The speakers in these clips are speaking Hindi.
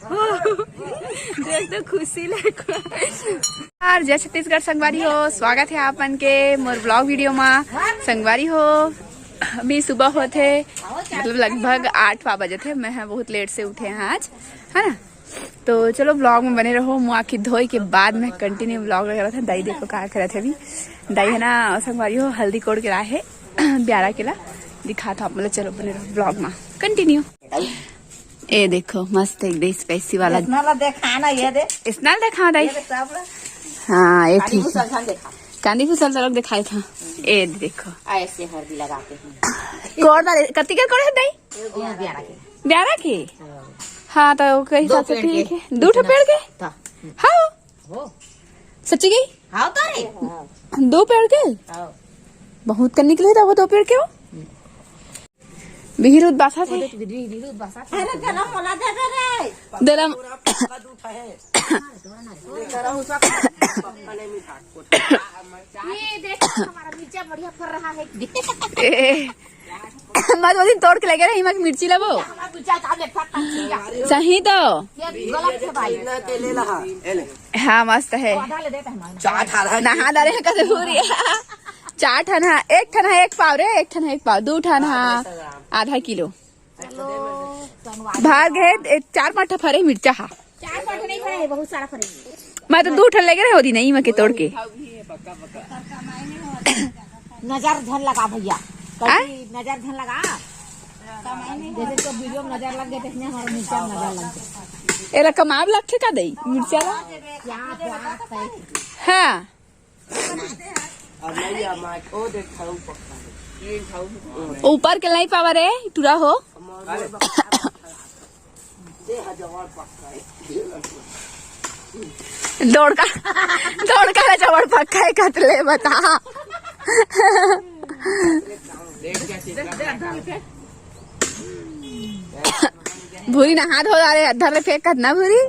देख तो खुशी लग यार। जय छत्तीसगढ़ संगवारी हो, स्वागत है आपन के मोर ब्लॉग वीडियो में। संगवारी हो अभी सुबह होते मतलब लगभग 8 बजे थे। मैं बहुत लेट से उठे हैं आज, है ना। तो चलो ब्लॉग में बने रहो। मुँह आखी धोई के बाद में कंटिन्यू ब्लॉग लगा रहा था। दाई देखो क्या कर रहे थे अभी। दाई है ना संगवारी हो हल्दी कोड़ के लाए है 11 किला दिखा था मतलब। चलो बने रहो ब्लॉग में कंटिन्यू। ए देखो मस्त एक दे स्पाइसी वाला देखा ये दे स्नाल देखा दाई। हाँ ये ठीक कांदी फूसल लोग दिखाए था। ए देखो ऐसे हल्दी लगाते हैं। कोड़ कत्ती के कोड़ है दाई 11 के। हाँ तो कई हिसाब से ठीक है। 2 पेड़ के हाँ सच्ची गई। हाँ तो रे 2 पेड़ के बहुत कर निकले था वो 2 पेड़ के हो बिहिरुद बासा थे दरम मत वो दिन तोड़ के लगे रही मिर्ची लबो सही तो। हाँ मस्त है। नहा डाले कैसे पूरी 4 ठन है। 1 ठन है 1 पाव रे। 1 ठन है 1 पाव। 2 ठन है आधा किलो भार गए। 4-5 फरे मिर्चा हा 4 नहीं फरे बहुत सारा फरे। मैं तो 2 ठन लगे होती नहीं मैं के तोड़ के। नजर धन लगा भैया नजर धन लगा। जैसे तो वीडियो में नजर लग गए थे हमारा मिर्चा नजर लग गया। एला कमाब लगते का दई मिर्चा हाँ ऊपर के नहीं पावा रे टूरा हो। दौड़ का चवड़ पक्का है कतले बता। भूरी नहा धो रहे अधर फेंक कर ना भूरी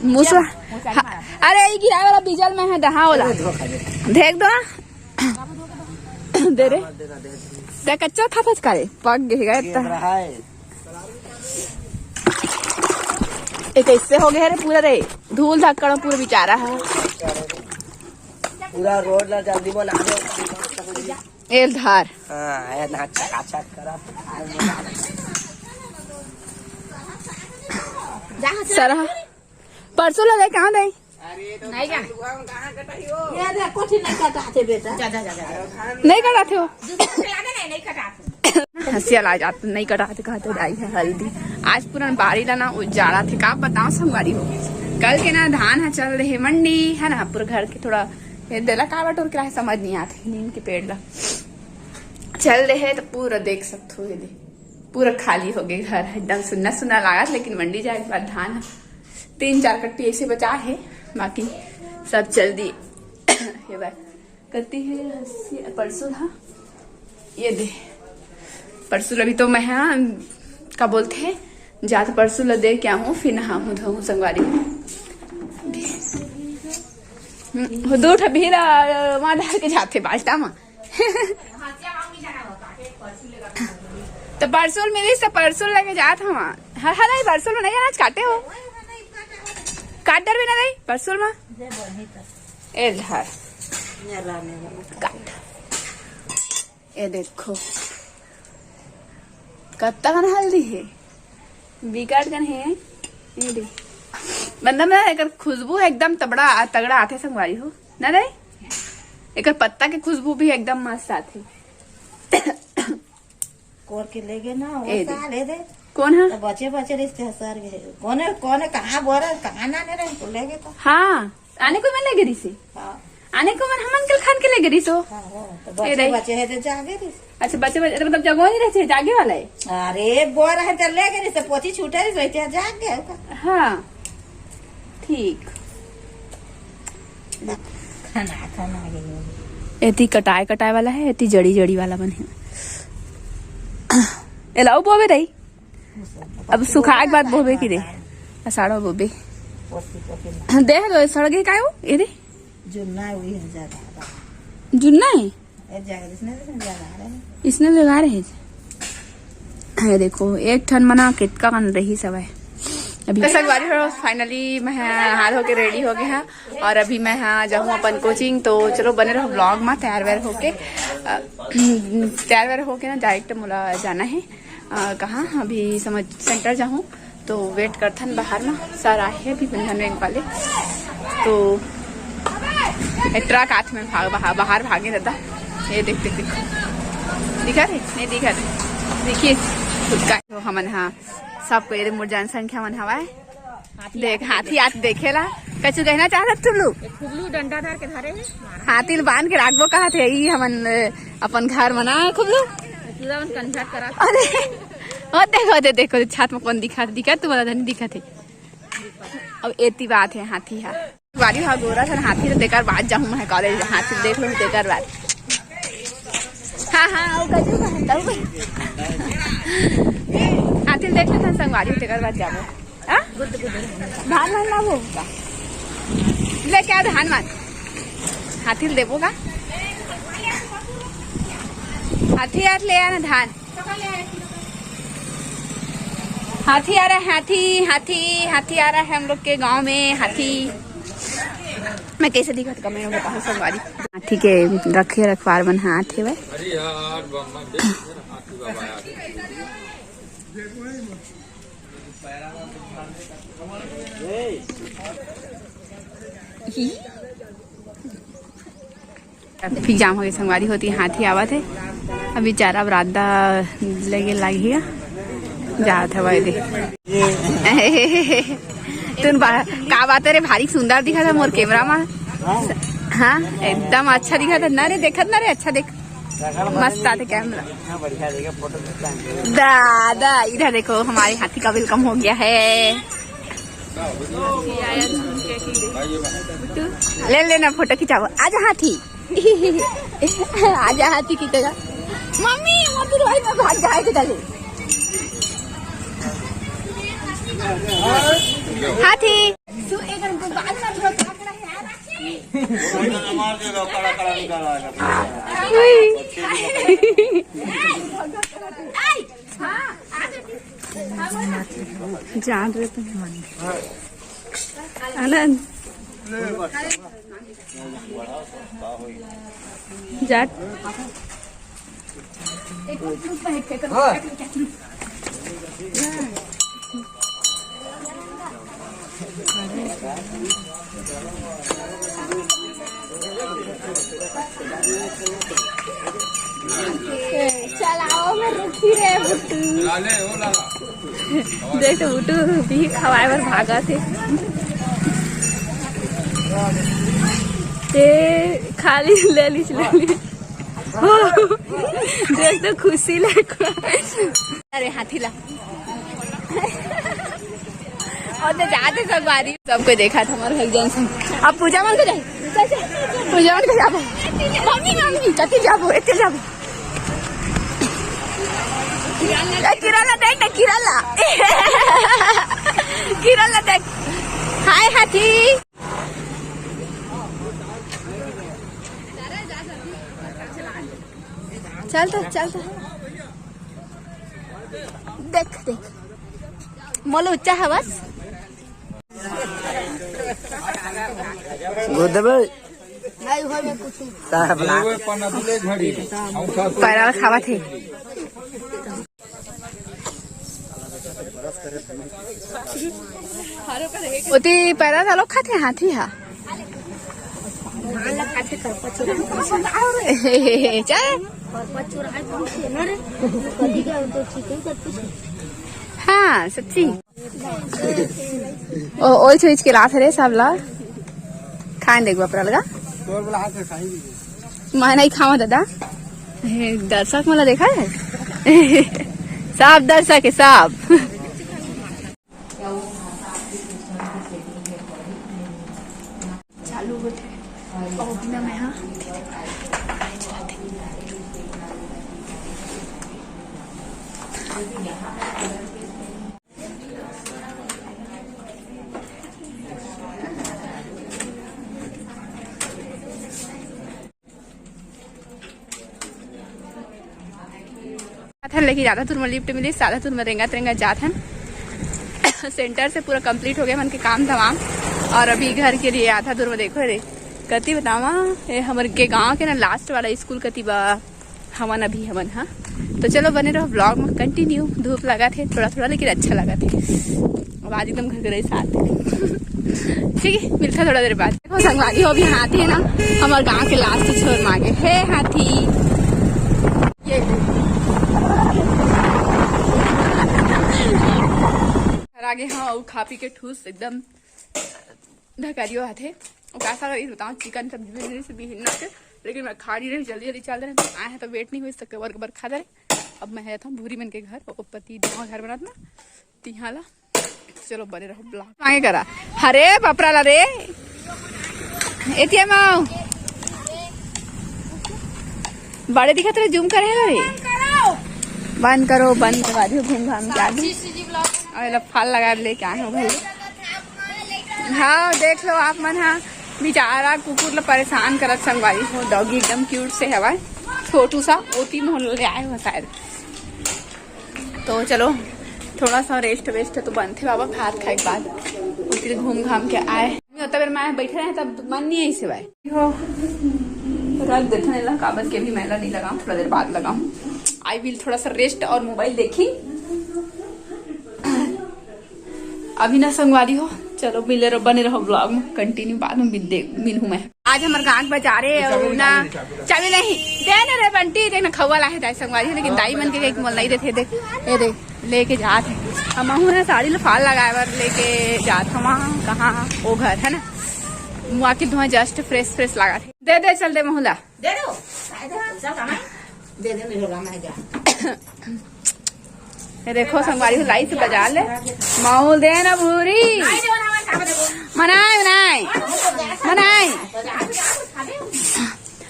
मुसवा। अरे ये गिरा वाला बीजल में है दहा वाला देख दो दे रे ते कच्चा था फसकारे पक गया एक ऐसे हो गया रे पूरा रे धूल धक्कड़ पूरा बेचारा है पूरा रोड ला जल्दी बना दो। एल धार हां ना चकाचक करा सरहा परसों लगे कहाँ गई नहीं जाने कहां कटाई हो। ये देख कुछ नहीं कटाते बेटा जा नहीं कटाते हो नहीं कटाते। हंसिया ला जाते नहीं कटाते कहते दाई है हल्दी। आज पूरा बारी लाना उजाड़ा थे का बताओ संगवारी हो। कल के ना धान है चल रहे मंडी है ना पूरे घर के थोड़ा देला का बटोर के समझ नहीं आते नीम के पेड़ ला चल रहे तो पूरा देख सकते हो। ये पूरा खाली हो गए घर एकदम सुन्ना सुन्ना लागत। लेकिन मंडी जाए के बाद धान 3-4 कट्टी ऐसे बचा है बाकी सब चल दी करती है परसों। हाँ ये दे परसों अभी तो मैं हाँ क्या बोलते हैं जाते परसों ल दे क्या हूँ फिर नहा हूँ धो संगवारी 2 भीड़ वहां डाल के जाते बाल्टा में। तो परसों मेरे से परसों लेके जात हूँ हर हर परसों में नहीं आज काटे हो काटर भी ना नहीं परसों में ए धार काट। ये देखो कत्ता कन हल्दी है बिकाट कन है ये दे बंदा में एक खुशबू एकदम तगड़ा आते संगवारी हो ना नहीं। एक पत्ता के खुशबू भी एकदम मस्त आते कोर के ले गए ना वो ले दे। कौन है तो बचे रिश्ते सर गए कौन कहाँ बोरा कहाँ ना ले रहे तो ले गए। तो हाँ आने को मैं ले गई से आने को मैं हम अंकल खान के ले गई सो। तो बचे है तो जागे रही। अच्छा बच्चे मतलब जगह नहीं रहते जागे वाला है। अरे बोरा है तो ले गए तो पोती छूटे रहते जाग गए। हाँ ठीक खाना एती कटाए वाला है एती जड़ी वाला बने एलाऊ बोबे रही अब सुखा के बाद बोबे की दे असाड़ो बोबे देख दो सड़गे का ये दे जो ना वही है ज्यादा जुन्ना है ज्यादा ज्यादा आ रहा है इसने लगा रहे है। देखो एक ठन मना कितका कन रही सब है अभी संगवारी हो फाइनली मैं हाथ होके रेडी हो गया है और अभी मैं यहाँ जाऊँ अपन कोचिंग। तो चलो बने रहो ब्लॉग में। तैयार वैर होके ना डायरेक्ट मुला जाना है कहाँ अभी समझ सेंटर जाऊँ। तो वेट करथन बाहर में सर आए हैं अभी बंधन बैंक वाले। तो ट्रक हाथ में बाहर भागे दादा। ये देखते दिखा रहे नहीं दिखा रहे देखिए खुद का तो हमन हाँ सबको ये मोर जनसंख्या मन हवा देख हाथी आत देखेला कछु कहना चाहत तुलू खुबलू डंडा धर के धरे हाथी बांध के राखबो कहा थे ई हमन अपन घर मना खुबलू पूरा मन कंझट करा अरे ओ देखो छात में कौन दिखा तू वाला नहीं दिखा थे। अब एती बात है हाथी हा वाली हा गोरा था हाथी तो देकर बात जाऊँ मैं कॉलेज हाथी देख लो देकर बात हाँ हाँ हाथी देख लेते हैं संगवारी तेकर बाद जाबो धान मान लाबो ले क्या धान मान हाथी देबो का हाथी यार ले आना धान हाथी आ रहा है हाथी आ रहा है हम लोग के गांव में हाथी। मैं कैसे दिखा कमेंट में बताऊँ संगवारी हाथी के रखे रखवार बन हाथ है ट्रैफिक जाम हो गई संगवारी होती हाथी आवत है अभी चारा बरादा लगे लागी जात है दे तुम का बात रे भारी सुंदर दिखा था मोर कैमरा में हाँ एकदम अच्छा दिखा था ना रे देखत ना रे अच्छा देख मस्त आते कैमरा दादा इधर देखो हमारे हाथी का वेलकम हो गया है। ले लेना फोटो खिंचाओ आजा हाथी आजा हाथी की जगह मम्मी मोती भाई में भाग जाए चले हाथी जान रहे थे आनंद जाट चलाओ रुकी रे बुट्टू देख बुट्टू भी खवाए बर भागा थे ते खाली ले ली देख तो खुशी लग अरे हाथी ला और तो जाते संगवारी सबको देखा था हमारे जन अब पूजा मन को जाए पूजा मन को जाबो मम्मी कति जाबो एते जाबो किराला देख हाय हाथी चलता देख मोलो उच्चा है बस पैरा खावा थे उती पैरा लोग खाते हाथी हा हाँ सच्ची ओ चीज के लाथ रे सब ला खान देख बापरा लगा मैं नहीं खावा दादा दर्शक मला देखा है सब दर्शक है सब चालू होते मैं हाँ लेकिन ज़्यादा दूर में लिफ्ट मिली, ज़्यादा दूर में रेंगा तेरेंगा जात हन। सेंटर से पूरा कंप्लीट हो गया मन के काम तमाम, और अभी घर के लिए आधा दूर में देखो रे कति बतावा ये हमारे के गांव के ना लास्ट वाला स्कूल कति बा हमन अभी हमन। हाँ तो चलो बने रहो ब्लॉग में कंटिन्यू। धूप लगा थे थोड़ा थोड़ा लेकिन अच्छा लगा थे। अब आज एकदम घर घर साथ ठीक है, मिलता थोड़ा देर बाद। देखो संगवारी हो अभी हाथी है ना हमारे गांव के लास्ट छोर मांगे है हाथी। ये आगे हाँ और खा पी के ठूस एकदम ढकारियो हाथे। और कैसा बताऊँ चिकन सब्जी से भी हिन्ना के, लेकिन मैं खा नहीं रही, जल्दी जल्दी चल रहे आए हैं तो वेट नहीं हुई सकते बर बर खा रहे। अब मैं है था भूरी मन के घर और पति दोनों घर बना ना तिहाला। चलो बने रहो ब्लॉग मांगे करा। हरे बापरा ला रे एटीएम बड़े दिखा तेरे जूम करे रे बंद करो बंद करवा दियो। घूम घाम के आगे फल लगा लेके आए हो भाई। हाँ देख लो आप मन। हाँ बेचारा कुकुर परेशान करत संगवारी हो। डॉगी एकदम क्यूट से हवा छोटू सा ओती मोहल्ले ले आए हो शायद। तो चलो थोड़ा सा रेस्ट वेस्ट तो बंद थे बाबा भात खाए के बाद उतरे घूम घाम के आए। तब मैं बैठे रहे तब मन नहीं आई सिवाय हो रख देखने लगा कागज के भी मैला नहीं लगाऊं, थोड़ा देर बाद लगाऊं। आई विल थोड़ा सा रेस्ट और मोबाइल देखी अभी ना संगवारी हो। चलो मिले रहो बने रहो ब्लॉग में कंटिन्यू, बाद में मिलूं मैं। आज हमारे गांव बाजारे और ना चाबी नहीं देने रे बंटी देख ना खवा लाए दाई संगवारी है, लेकिन दाई मन के एक मोल नहीं देते। देख ये देख लेके जात है हम ना साड़ी लफाल लगाए बर लेके जात हम कहाँ वो घर है ना मुआ की धुआं जस्ट फ्रेश फ्रेश लगा थे। दे दे चल दे महुला दे दो दे दे मेरे गाना है जा। ये देखो संगवारी को लाई से बजा ले माहौल दे ना भूरी मनाए मनाए मनाए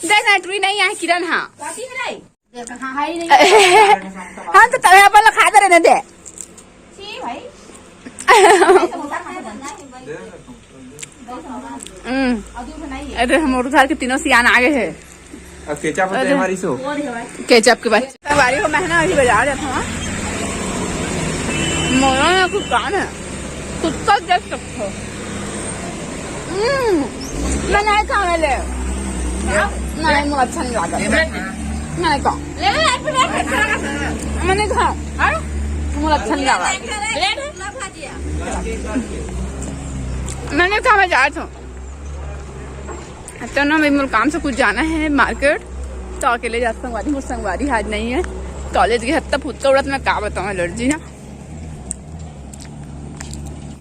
देख ना ट्री नहीं है किरण। हाँ हाँ तो तवे अपन खा दे रहे दे अरे हम उठा के तीनों सियान आगे है। केचप होते हैं हमारी सो केचप के बाद संगवारी को मैं ना अभी बाजार जाता हूँ। मोरा ना कुछ कान है कुत्ता देख सकते हो। मैं नहीं खाने ले नहीं मुझे अच्छा नहीं लगा। नहीं कहा मैंने कहा मुझे अच्छा नहीं लगा। मैंने कहा मैं जा रहा हूँ तो ना मेरे काम से कुछ जाना है मार्केट तो अकेले जाता संगवारी। मुझे संगवारी आज नहीं है कॉलेज की हद तक खुद का उड़ा तो मैं क्या बताऊँ एलर्जी ना